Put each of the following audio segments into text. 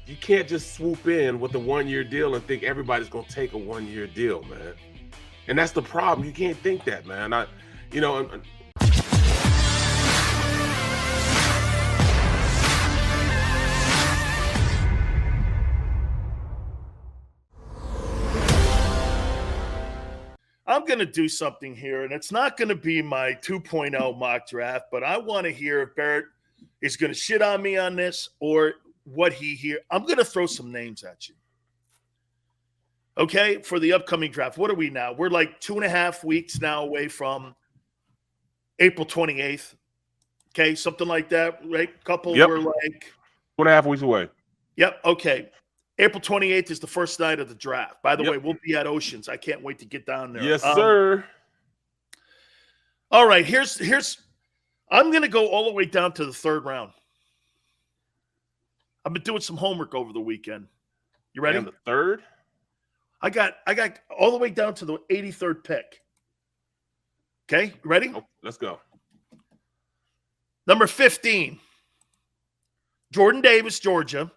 you can't just swoop in with a 1-year deal and think everybody's going to take a 1-year deal, man. And that's the problem. You can't think that, man. You know, I'm going to do something here, and it's not going to be my 2.0 mock draft, but I want to hear if Barrett is going to shit on me on this or what he hear. I'm going to throw some names at you. Okay, for the upcoming draft. What are we now? We're like 2.5 weeks now away from April 28th. Okay, something like that, right? Couple Yep. were like 2.5 weeks away. Yep. Okay. April 28th is the first night of the draft. By the way, we'll be at Oceans. I can't wait to get down there. Yes, sir. All right. Here's. I'm going to go all the way down to the third round. I've been doing some homework over the weekend. You ready? And the third? I got all the way down to the 83rd pick. Okay, you ready? Oh, let's go. Number 15, Jordan Davis, Georgia.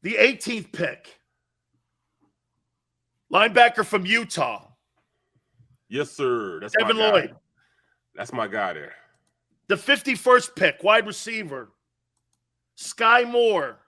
The 18th pick, linebacker from Utah. Yes, sir. That's Devin my guy. Lloyd. That's my guy there. The 51st pick, wide receiver, Sky Moore,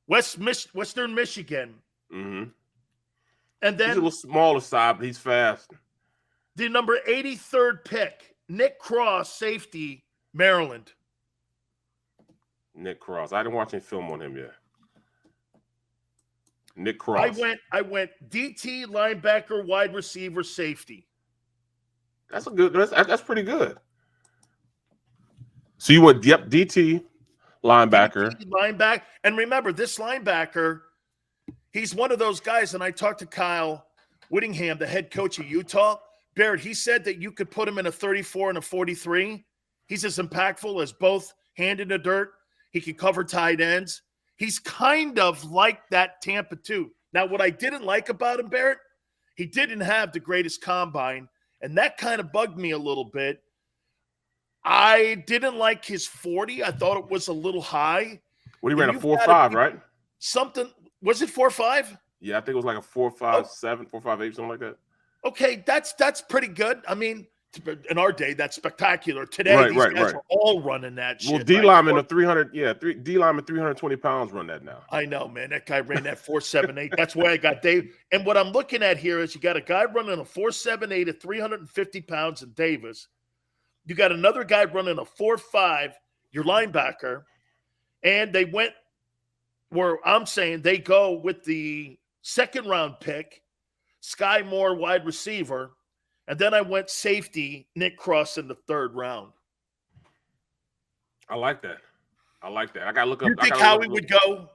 Western Michigan. Mm-hmm. And then he's a little smaller side, but he's fast. The number 83rd pick, Nick Cross, safety, Maryland. Nick Cross. I didn't watch any film on him yet. Nick Cross. I went DT, linebacker, wide receiver, safety. That's pretty good. So you went DT, linebacker. DT, linebacker. And remember, this linebacker, he's one of those guys, and I talked to Kyle Whittingham, the head coach of Utah. Barrett, he said that you could put him in a 34 and a 43. He's as impactful as both hand in the dirt. He can cover tight ends. He's kind of like that Tampa too. Now, what I didn't like about him, Barrett, he didn't have the greatest combine, and that kind of bugged me a little bit. I didn't like his 40. I thought it was a little high. What he ran a 4.5, right? Something. Was it 4.5? Yeah, I think it was like a 4.57, 4.58, something like that. Okay, that's pretty good. I mean, in our day, that's spectacular. Today, these guys are all running that shit. Well, D-lineman of 300, D-lineman 320 pounds run that now. I know, man. That guy ran that 4.78. That's why I got Dave. And what I'm looking at here is you got a guy running a 4.78 at 350 pounds in Davis. You got another guy running a 4.5, your linebacker. And they went where I'm saying they go with the second round pick, Sky Moore, wide receiver. And then I went safety, Nick Cross in the third round. I like that. I got to look up. You think Howie would go?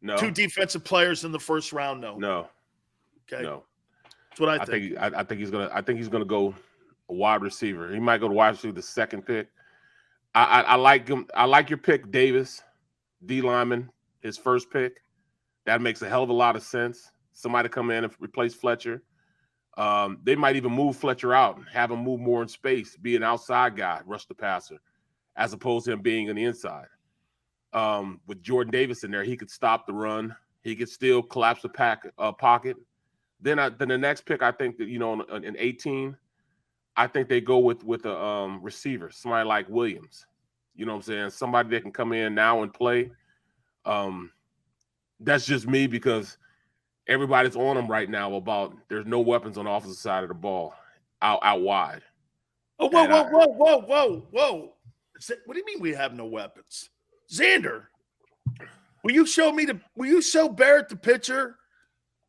No. 2 defensive players in the first round? No. No. Okay. No. That's what I think. I think he's gonna go a wide receiver. He might go to wide receiver the second pick. I like him. I like your pick, Davis, D lineman, his first pick. That makes a hell of a lot of sense. Somebody come in and replace Fletcher. They might even move Fletcher out and have him move more in space, be an outside guy, rush the passer, as opposed to him being on the inside. With Jordan Davis in there, he could stop the run. He could still collapse the pocket. Then the next pick, I think that, in 18, I think they go with a receiver, somebody like Williams. You know what I'm saying? Somebody that can come in now and play. That's just me because everybody's on him right now about there's no weapons on the offensive side of the ball out wide. Oh, whoa. What do you mean we have no weapons? Xander, will you show Barrett the picture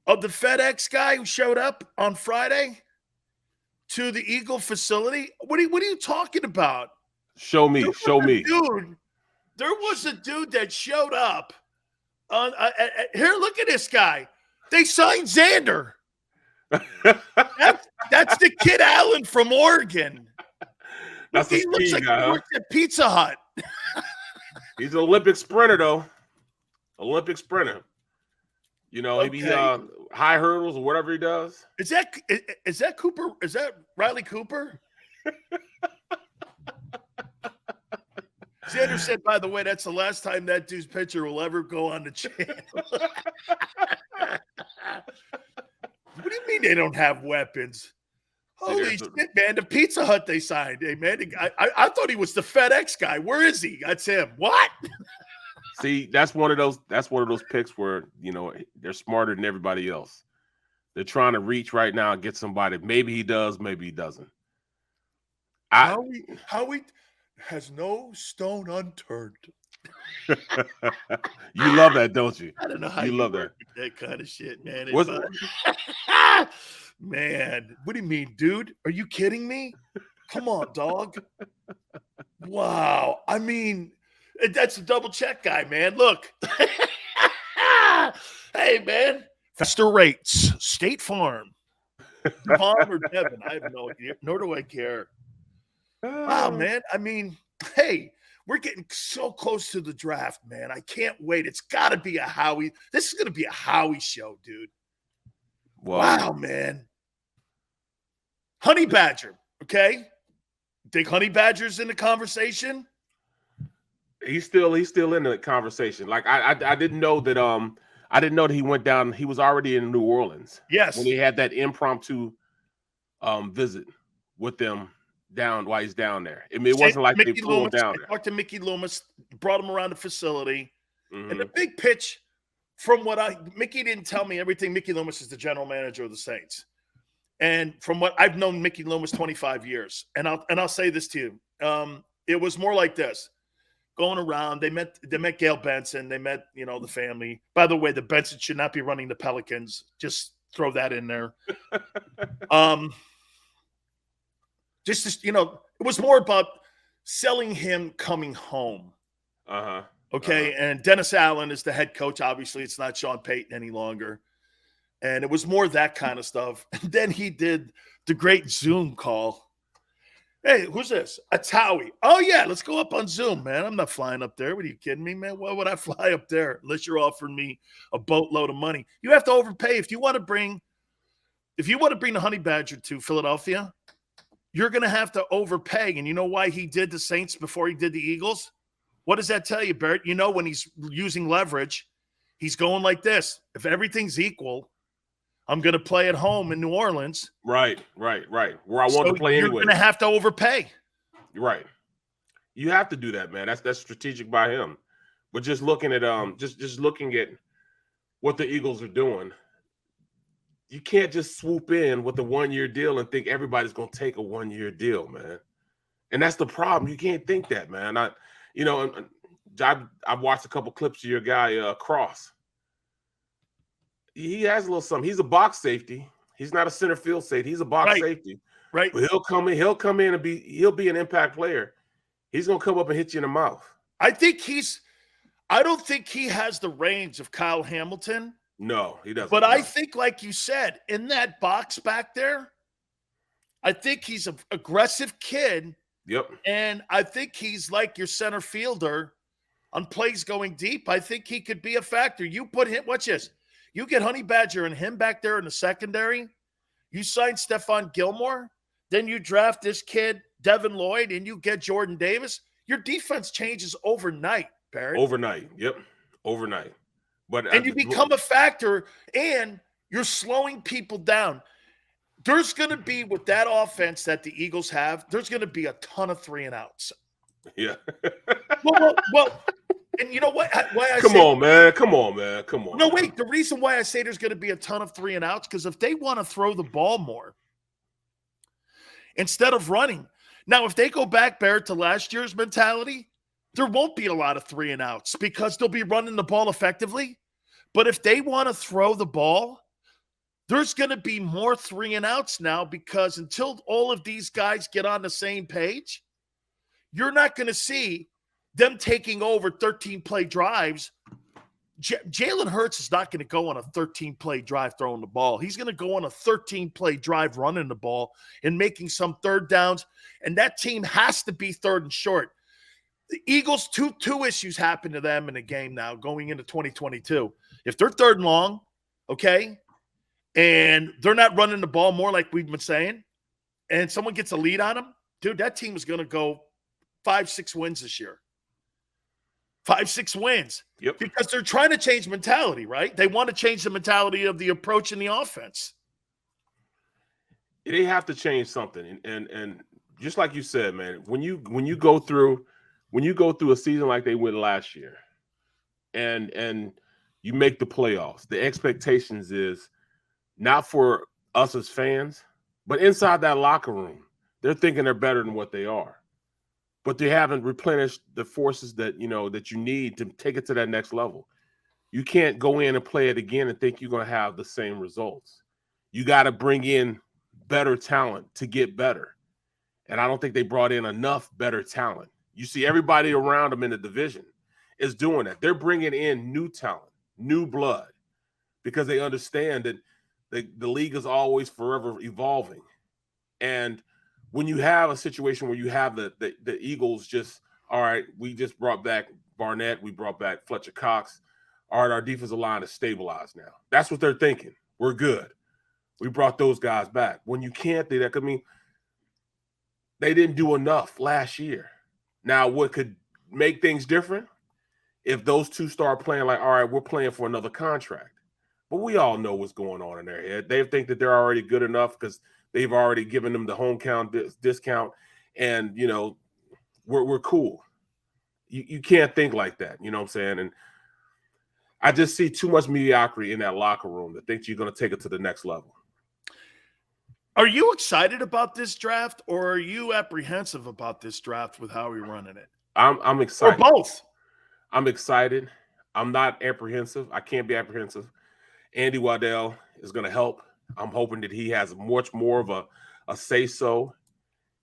of the FedEx guy who showed up on Friday to the Eagle facility? What are you talking about? Show me. Dude, there was a dude that showed up on here, look at this guy. They signed Xander. That's the Kid Allen from Oregon. He looks like he works at Pizza Hut. He's an Olympic sprinter, though. Olympic sprinter. Maybe high hurdles or whatever he does. Is that Cooper? Is that Riley Cooper? Xander said, by the way, that's the last time that dude's picture will ever go on the channel. What do you mean they don't have weapons? Holy shit, man. The Pizza Hut they signed. Hey, man, I thought he was the FedEx guy. Where is he? That's him. What? See, that's one of those picks where, they're smarter than everybody else. They're trying to reach right now and get somebody. Maybe he does, maybe he doesn't. Howie has no stone unturned. You love that, don't you? I don't know how you love that kind of shit, man. Man, what do you mean, dude? Are you kidding me? Come on, dog. Wow. I mean, that's a double check guy, man. Look. Hey, man. Faster rates. State Farm. Palm or Devin? I have no idea. Nor do I care. Wow, man. I mean, hey, we're getting so close to the draft, man. I can't wait. It's got to be a Howie. This is going to be a Howie show, dude. Wow, man. Honey Badger, okay? Think Honey Badger's in the conversation? He's still in the conversation. Like I didn't know that I didn't know that he went down. He was already in New Orleans. Yes. When he had that impromptu visit with them down while he's down there. I mean, it wasn't like they flew him down there. I talked to Mickey Loomis, brought him around the facility. Mm-hmm. And the big pitch, from what Mickey didn't tell me everything. Mickey Loomis is the general manager of the Saints. And from what I've known Mickey Loomis 25 years. And I'll say this to you. It was more like this. Going around, they met Gail Benson. They met, the family. By the way, the Benson should not be running the Pelicans. Just throw that in there. It was more about selling him coming home. Okay. And Dennis Allen is the head coach. Obviously, it's not Sean Payton any longer. And it was more that kind of stuff. And then he did the great Zoom call. Hey, who's this? It's Howie. Oh, yeah, let's go up on Zoom, man. I'm not flying up there. What are you kidding me, man? Why would I fly up there unless you're offering me a boatload of money? You have to overpay. If you want to bring the Honey Badger to Philadelphia, you're going to have to overpay. And you know why he did the Saints before he did the Eagles? What does that tell you, Barrett? When he's using leverage, he's going like this. If everything's equal, I'm going to play at home in New Orleans. Right. Where I want to play anyway. You're going to have to overpay. Right. You have to do that, man. That's strategic by him. But just looking at just looking at what the Eagles are doing, you can't just swoop in with a 1-year deal and think everybody's going to take a 1-year deal, man. And that's the problem. You can't think that, man. I've watched a couple clips of your guy Cross. He has a little something. He's a box safety. He's not a center field safety. He's a box safety. Right. But he'll come in and he'll be an impact player. He's gonna come up and hit you in the mouth. I don't think he has the range of Kyle Hamilton. No, he doesn't. But I think, like you said, in that box back there, I think he's an aggressive kid. Yep. And I think he's like your center fielder on plays going deep. I think he could be a factor. You put him, watch this. You get Honey Badger and him back there in the secondary. You sign Stephon Gilmore. Then you draft this kid, Devin Lloyd, and you get Jordan Davis. Your defense changes overnight, Barrett. Overnight. Yep. Overnight. And you become a factor, and you're slowing people down. There's going to be, with that offense that the Eagles have, there's going to be a ton of 3-and-outs. Yeah. Well, and you know what? Come on, man. No, wait. The reason why I say there's going to be a ton of 3-and-outs, because if they want to throw the ball more instead of running. Now, if they go back, Barrett, to last year's mentality, there won't be a lot of 3-and-outs because they'll be running the ball effectively. But if they want to throw the ball, there's going to be more 3-and-outs now, because until all of these guys get on the same page, you're not going to see them taking over 13-play drives. Jalen Hurts is not going to go on a 13-play drive throwing the ball. He's going to go on a 13-play drive running the ball and making some third downs, and that team has to be third and short. The Eagles, two issues happen to them in the game now going into 2022. If they're third and long, okay, and they're not running the ball more like we've been saying, and someone gets a lead on them, dude, that team is going to go 5-6 wins this year. 5-6 wins. Yep. Because they're trying to change mentality, right? They want to change the mentality of the approach in the offense. They have to change something. And just like you said, man, when you go through a season like they went last year, and you make the playoffs, the expectations is not for us as fans, but inside that locker room, they're thinking they're better than what they are. But they haven't replenished the forces that you need to take it to that next level. You can't go in and play it again and think you're going to have the same results. You got to bring in better talent to get better. And I don't think they brought in enough better talent. You see everybody around them in the division is doing that. They're bringing in new talent, new blood, because they understand that the league is always forever evolving. And when you have a situation where you have the Eagles just, all right, we just brought back Barnett, we brought back Fletcher Cox. All right, our defensive line is stabilized now. That's what they're thinking. We're good. We brought those guys back. When you can't do that, I mean, they didn't do enough last year. Now, what could make things different? If those two start playing like, all right, we're playing for another contract. But we all know what's going on in their head. They think that they're already good enough because they've already given them the home count discount, and we're cool. You can't think like that. You know what I'm saying? And I just see too much mediocrity in that locker room that thinks you're going to take it to the next level. Are you excited about this draft, or are you apprehensive about this draft with how we're running it? I'm excited. Or both. I'm excited. I'm not apprehensive. I can't be apprehensive. Andy Waddell is going to help. I'm hoping that he has much more of a say-so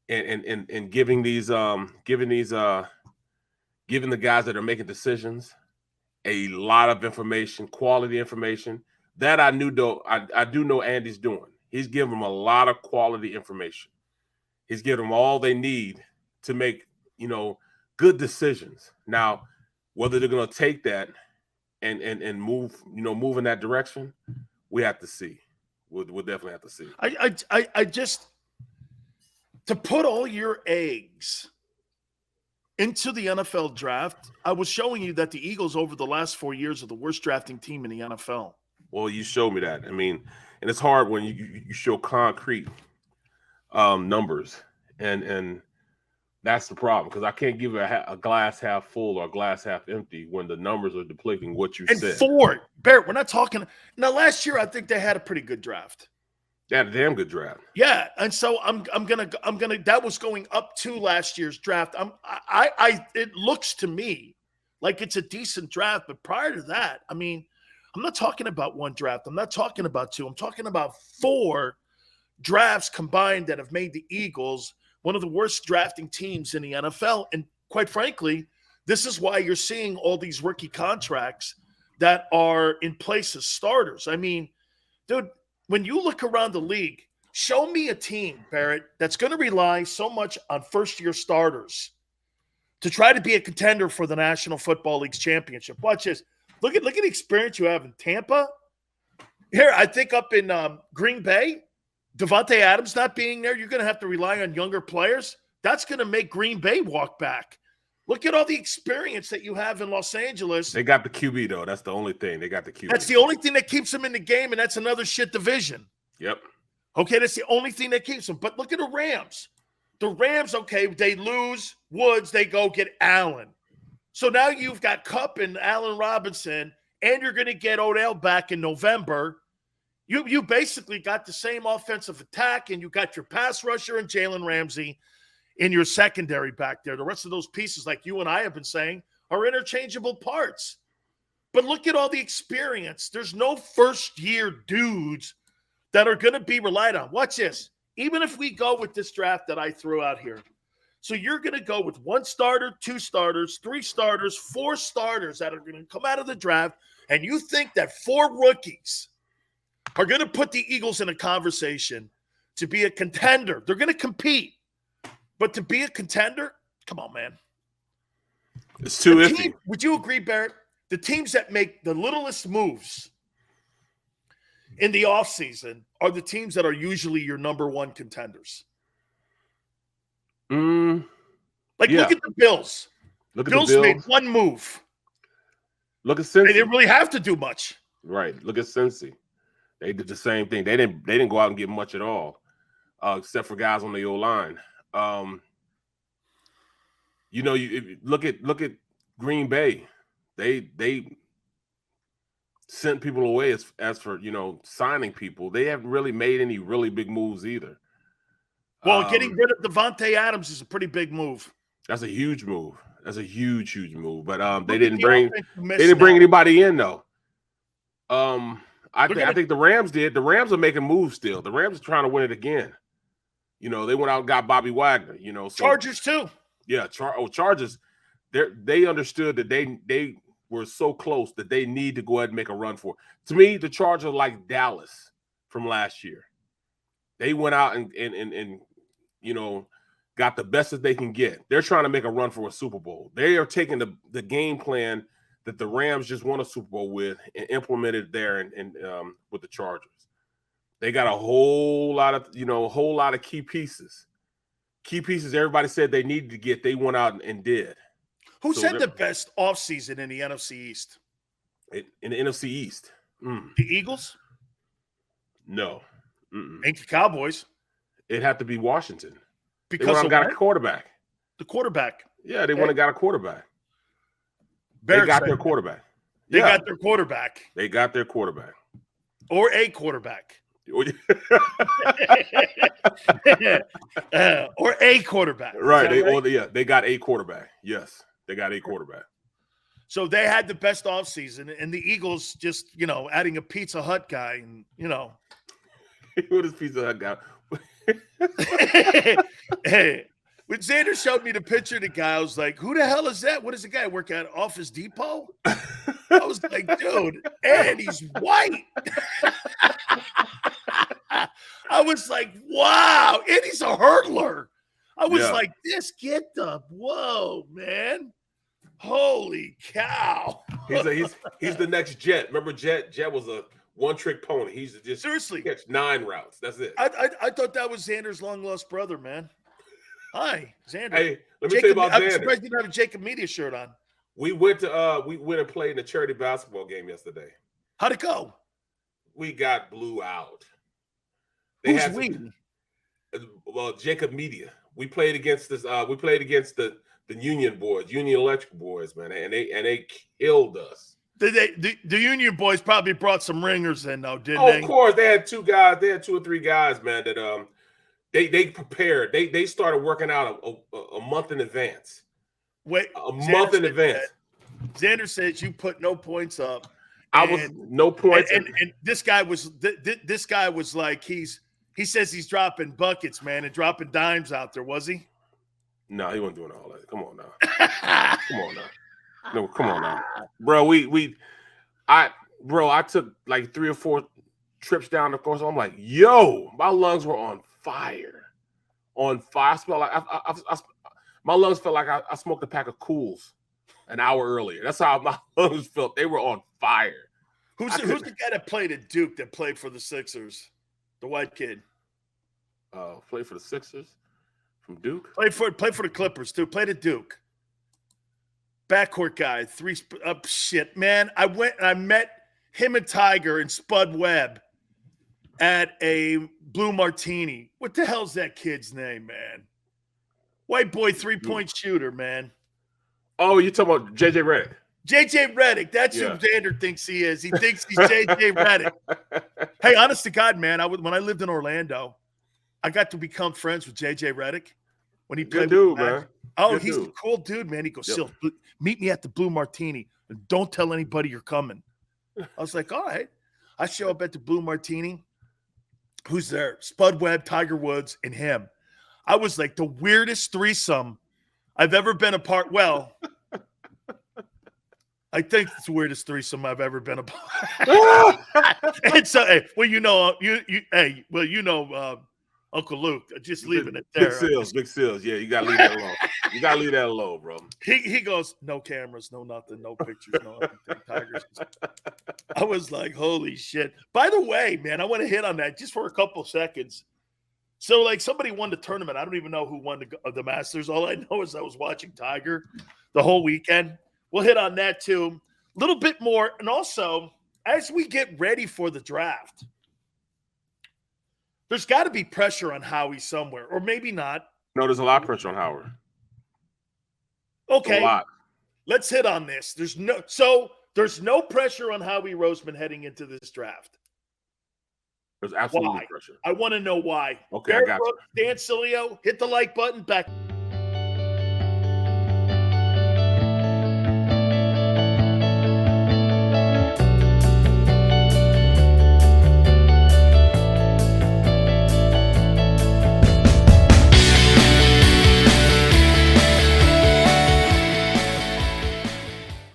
in giving the guys that are making decisions a lot of information, quality information. That I knew, though, I do know Andy's doing. He's giving them a lot of quality information. He's giving them all they need to make, good decisions. Now, whether they're going to take that and move in that direction, we have to see. We'll definitely have to see. I just, to put all your eggs into the NFL draft, I was showing you that the Eagles over the last 4 years are the worst drafting team in the NFL. Well, you showed me that. I mean, and it's hard when you show concrete numbers, and that's the problem, because I can't give a glass half full or a glass half empty when the numbers are depleting what you said. And Barrett, we're not talking now. Last year, I think they had a pretty good draft. They had a damn good draft. Yeah, and so I'm gonna. That was going up to last year's draft. It looks to me like it's a decent draft, but prior to that, I mean, I'm not talking about one draft. I'm not talking about two. I'm talking about 4 drafts combined that have made the Eagles one of the worst drafting teams in the NFL. And quite frankly, this is why you're seeing all these rookie contracts that are in place as starters. I mean, dude, when you look around the league, show me a team, Barrett, that's going to rely so much on first-year starters to try to be a contender for the National Football League's championship. Watch this. Look at the experience you have in Tampa. Here, I think up in Green Bay, Devontae Adams not being there, you're going to have to rely on younger players. That's going to make Green Bay walk back. Look at all the experience that you have in Los Angeles. They got the QB, though. That's the only thing. They got the QB. That's the only thing that keeps them in the game, and that's another shit division. Yep. Okay, that's the only thing that keeps them. But look at the Rams. The Rams, okay, they lose Woods, they go get Allen. So now you've got Kupp and Allen Robinson, and you're going to get Odell back in November. You basically got the same offensive attack, and you got your pass rusher and Jalen Ramsey in your secondary back there. The rest of those pieces, like you and I have been saying, are interchangeable parts. But look at all the experience. There's no first-year dudes that are going to be relied on. Watch this. Even if we go with this draft that I threw out here, so you're going to go with 1 starter, 2 starters, 3 starters, 4 starters that are going to come out of the draft, and you think that 4 rookies are going to put the Eagles in a conversation to be a contender. They're going to compete. But to be a contender, come on, man. It's too iffy. Would you agree, Barrett? The teams that make the littlest moves in the offseason are the teams that are usually your number 1 contenders. Look at the Bills. Look at Bills the Bills. made 1 move. Look at They Cincy. didn't really have to do much. Right. Look at Cincy. They did the same thing. They didn't go out and get much at all, except for guys on the O line. You look at Green Bay. They sent people away as for signing people. They haven't really made any really big moves either. Well, getting rid of Devontae Adams is a pretty big move. That's a huge move. That's a huge move. But they Look didn't at the bring offense you they missed didn't bring now. anybody in though. I Look at think the Rams did. The Rams are making moves still. The Rams are trying to win it again. They went out and got Bobby Wagner. So, Chargers too. Yeah, Chargers. They understood that they were so close that they need to go ahead and make a run for it. To me, the Chargers are like Dallas from last year. They went out and got the best that they can get. They're trying to make a run for a Super Bowl. They are taking the game plan that the Rams just won a Super Bowl with and implemented there and with the Chargers. They got a whole lot of key pieces. Key pieces everybody said they needed to get, they went out and did. Who's had the best offseason in the NFC East? In the NFC East. The Eagles? No. Ain't the Cowboys. It had to be Washington. Because they got a quarterback. The quarterback. Yeah, they went and got a quarterback. Barrett they got their quarterback. They got their quarterback. They got their quarterback. Or a quarterback. Or a quarterback. Right. They got a quarterback. Yes. They got a quarterback. So they had the best offseason, and the Eagles just, adding a Pizza Hut guy, and What is Pizza Hut guy? Hey, when Xander showed me the picture of the guy, I was like, who the hell is that? What does the guy work at? Office Depot? I was like, dude, and he's white. I was like, wow, and he's a hurdler. I was like, whoa, man. Holy cow. He's the next Jet. Remember Jet? Jet was a one-trick pony. He's just seriously catch 9 routes. That's it. I thought that was Xander's long-lost brother, man. Hi, Xander. Hey, let me tell you about Xander. I'm surprised you didn't have a Jacob Media shirt on. We went and played in a charity basketball game yesterday. How'd it go? We got blew out. Who's we? Well, Jacob Media. We played against this. We played against the Union boys, Union Electric boys, man, and they killed us. The Union boys probably brought some ringers in, though, didn't they? Of course, they had 2 guys. They had 2 or 3 guys, man. That they prepared. They started working out a month in advance. Wait, month in advance. Xander says you put no points up. I was no points, and this guy was like he says he's dropping buckets, man, and dropping dimes out there. Was he? No, he wasn't doing all that. Come on now. Come on now. No, come on now, bro. I took like 3 or 4 trips down the course. I'm like, yo, my lungs were on fire. I smelled like my lungs felt like I smoked a pack of Cools an hour earlier. That's how my lungs felt. They were on fire. Who's the guy that played at Duke that played for the Sixers? The white kid. Played for the Sixers from Duke. Played for the Clippers too. Played at Duke. Backcourt guy. 3 shit, man. I went and I met him and Tiger and Spud Webb at a Blue Martini. What the hell's that kid's name, man? White boy 3-point shooter, man. Oh, you talking about JJ Redick? JJ Redick. That's who Xander thinks he is. He thinks he's JJ Redick. Hey, honest to God, man, when I lived in Orlando, I got to become friends with JJ Redick when he played. Good dude, man. Oh, Good he's dude. a cool dude, man. He goes, Sil, meet me at the Blue Martini and don't tell anybody you're coming. I was like, all right. I show up at the Blue Martini. Who's there? Spud Webb, Tiger Woods, and him. I was like the weirdest threesome I've ever been a part. Well, I think it's the weirdest threesome I've ever been a part. And so, Uncle Luke, just leaving it there. Big Seals. Yeah, you gotta leave that alone. You gotta leave that alone, bro. He goes, no cameras, no nothing, no pictures, no everything. Tigers. I was like, holy shit. By the way, man, I want to hit on that just for a couple seconds. So, like, somebody won the tournament. I don't even know who won the Masters. All I know is I was watching Tiger the whole weekend. We'll hit on that too. little bit more. And also, as we get ready for the draft, there's got to be pressure on Howie somewhere, or maybe not. No, there's a lot of pressure on Howard. Okay, A lot. let's hit on this. There's no pressure on Howie Roseman heading into this draft. There's absolutely Why? pressure. I want to know why. Okay, Barrett I got you. Dan Sileo, hit the like button. Back.